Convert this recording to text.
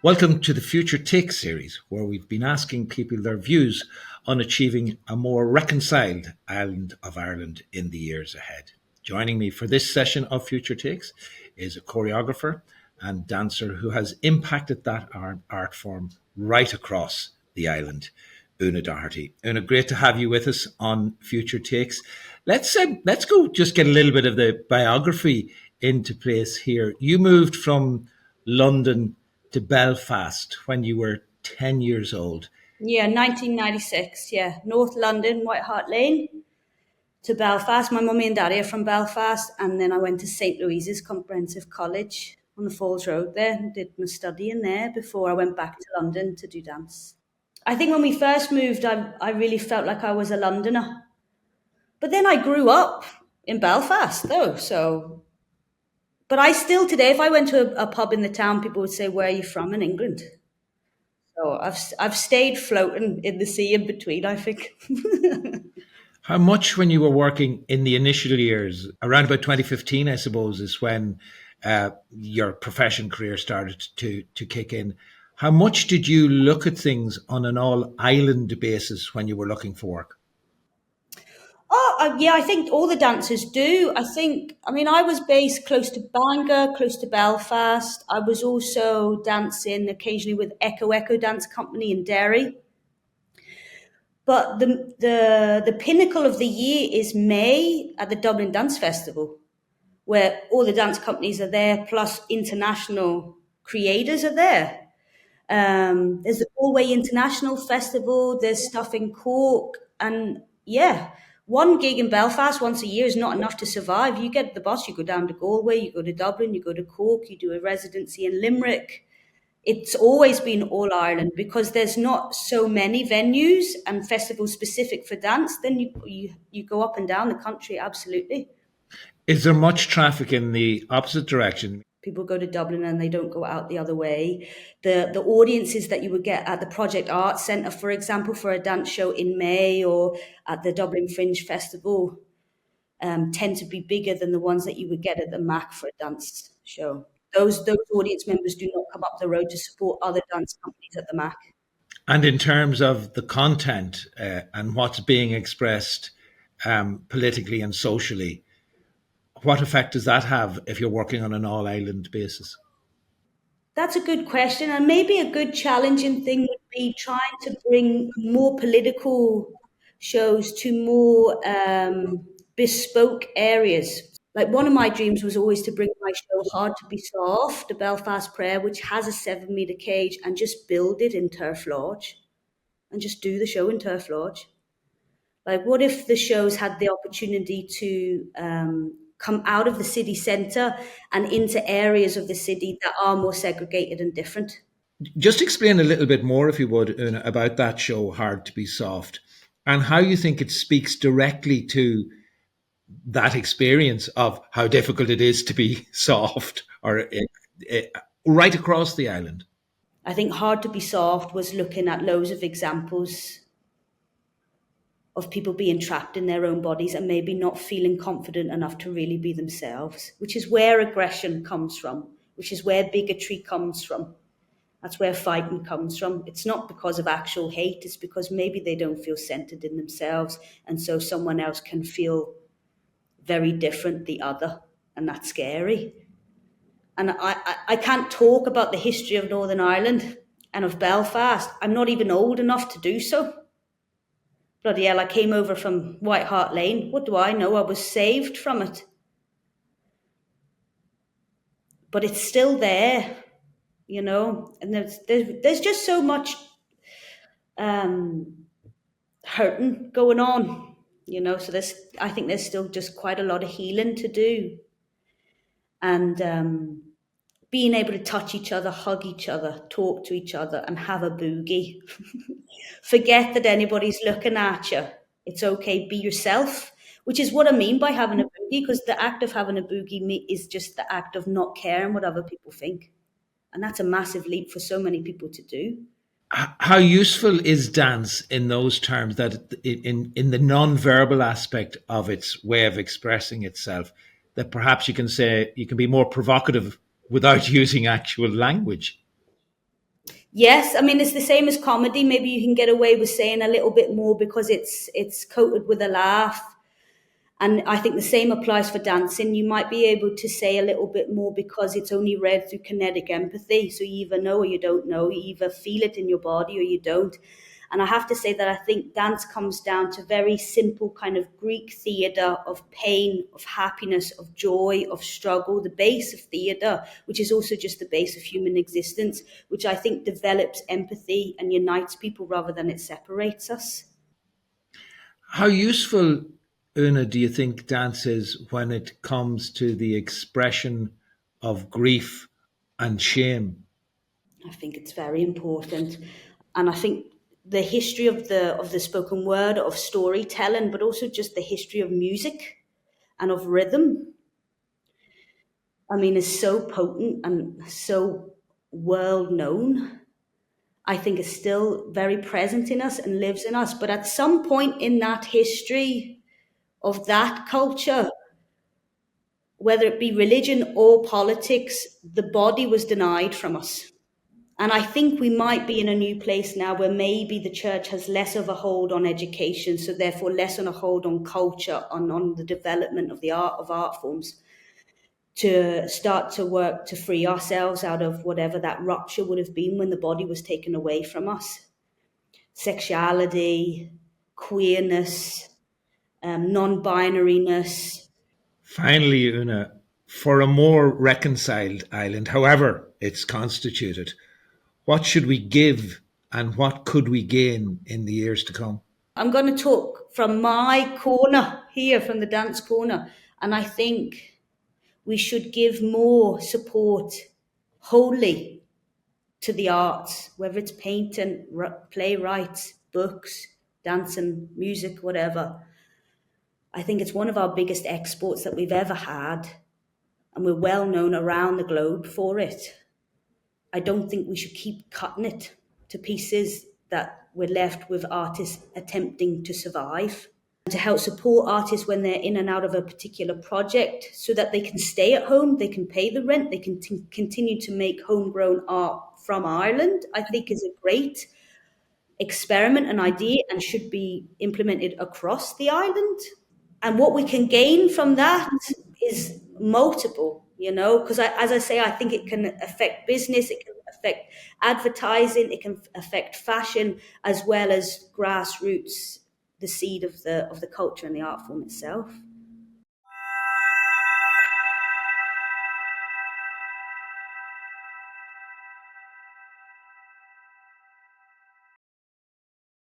Welcome to the Future Take series, where we've been asking people their views on achieving a more reconciled island of Ireland in the years ahead. Joining me for this session of Future Takes is a choreographer and dancer who has impacted that art form right across the island, Una Doherty. Una, great to have you with us on Future Takes. Let's go just get a little bit of the biography into place here. You moved from London to Belfast when you were 10 years old. Yeah, 1996. Yeah, North London, White Hart Lane to Belfast. My mummy and daddy are from Belfast, and then I went to St Louise's Comprehensive College on the Falls Road there and did my studying there before I went back to London to do dance. I think when we first moved, I really felt like I was a Londoner. But then I grew up in Belfast, though. But I still today, if I went to a pub in the town, people would say, "Where are you from?" In England. So I've stayed floating in the sea in between, I think. How much, when you were working in the initial years, around about 2015, I suppose, is when your profession career started to kick in. How much did you look at things on an all island basis when you were looking for work? Yeah, I think all the dancers do. I was based close to Bangor, close to Belfast. I was also dancing occasionally with Echo Echo Dance Company in Derry. But the pinnacle of the year is May at the Dublin Dance Festival, where all the dance companies are there, plus international creators are there. There's the Galway International Festival, there's stuff in Cork, and yeah, one gig in Belfast once a year is not enough to survive. You get the bus, you go down to Galway, you go to Dublin, you go to Cork, you do a residency in Limerick. It's always been all Ireland because there's not so many venues and festivals specific for dance. Then you go up and down the country, absolutely. Is there much traffic in the opposite direction? People go to Dublin and they don't go out the other way. The audiences that you would get at the Project Arts Centre, for example, for a dance show in May or at the Dublin Fringe Festival, tend to be bigger than the ones that you would get at the MAC for a dance show. Those audience members do not come up the road to support other dance companies at the MAC. And in terms of the content and what's being expressed politically and socially, what effect does that have if you're working on an all island basis? That's a good question, and maybe a good challenging thing would be trying to bring more political shows to more bespoke areas. Like one of my dreams was always to bring my show Hard to Be Soft, the Belfast Prayer, which has a 7 meter cage, and just build it in Turf Lodge and just do the show in Turf Lodge. Like, what if the shows had the opportunity to come out of the city centre and into areas of the city that are more segregated and different? Just explain a little bit more, if you would, Una, about that show, Hard to Be Soft, and how you think it speaks directly to that experience of how difficult it is to be soft right across the island. I think Hard to Be Soft was looking at loads of examples of people being trapped in their own bodies and maybe not feeling confident enough to really be themselves, which is where aggression comes from, which is where bigotry comes from. That's where fighting comes from. It's not because of actual hate, it's because maybe they don't feel centered in themselves. And so someone else can feel very different, the other. And that's scary. And I can't talk about the history of Northern Ireland and of Belfast. I'm not even old enough to do so. Bloody hell, I came over from White Hart Lane. What do I know? I was saved from it. But it's still there, you know, and there's just so much hurting going on, you know. So I think there's still just quite a lot of healing to do, and being able to touch each other, hug each other, talk to each other, and have a boogie. Forget that anybody's looking at you. It's okay, be yourself, which is what I mean by having a boogie, because the act of having a boogie is just the act of not caring what other people think. And that's a massive leap for so many people to do. How useful is dance in those terms, that in the non-verbal aspect of its way of expressing itself, that perhaps you can say you can be more provocative without using actual language? Yes, I mean it's the same as comedy. Maybe you can get away with saying a little bit more because it's coated with a laugh. And I think the same applies for dancing. You might be able to say a little bit more because it's only read through kinetic empathy. So you either know or you don't know. You either feel it in your body or you don't. And I have to say that I think dance comes down to very simple kind of Greek theatre of pain, of happiness, of joy, of struggle, the base of theatre, which is also just the base of human existence, which I think develops empathy and unites people rather than it separates us. How useful, Una, do you think dance is when it comes to the expression of grief and shame? I think it's very important. And I think the history of the spoken word, of storytelling, but also just the history of music and of rhythm, I mean, is so potent and so world known. I think is still very present in us and lives in us. But at some point in that history of that culture, whether it be religion or politics, the body was denied from us. And I think we might be in a new place now where maybe the church has less of a hold on education, so therefore less on a hold on culture, on the development of the art of art forms, to start to work to free ourselves out of whatever that rupture would have been when the body was taken away from us. Sexuality, queerness, non-binariness. Finally, Una, for a more reconciled Ireland, however it's constituted, what should we give and what could we gain in the years to come? I'm going to talk from my corner here, from the dance corner, and I think we should give more support wholly to the arts, whether it's painting, playwrights, books, dancing, music, whatever. I think it's one of our biggest exports that we've ever had, and we're well known around the globe for it. I don't think we should keep cutting it to pieces that we're left with artists attempting to survive. To help support artists when they're in and out of a particular project so that they can stay at home, they can pay the rent, they can continue to make homegrown art from Ireland, I think is a great experiment and idea and should be implemented across the island. And what we can gain from that is multiple, because as I say, I think it can affect business, it can affect advertising, it can affect fashion, as well as grassroots, the seed of the culture and the art form itself.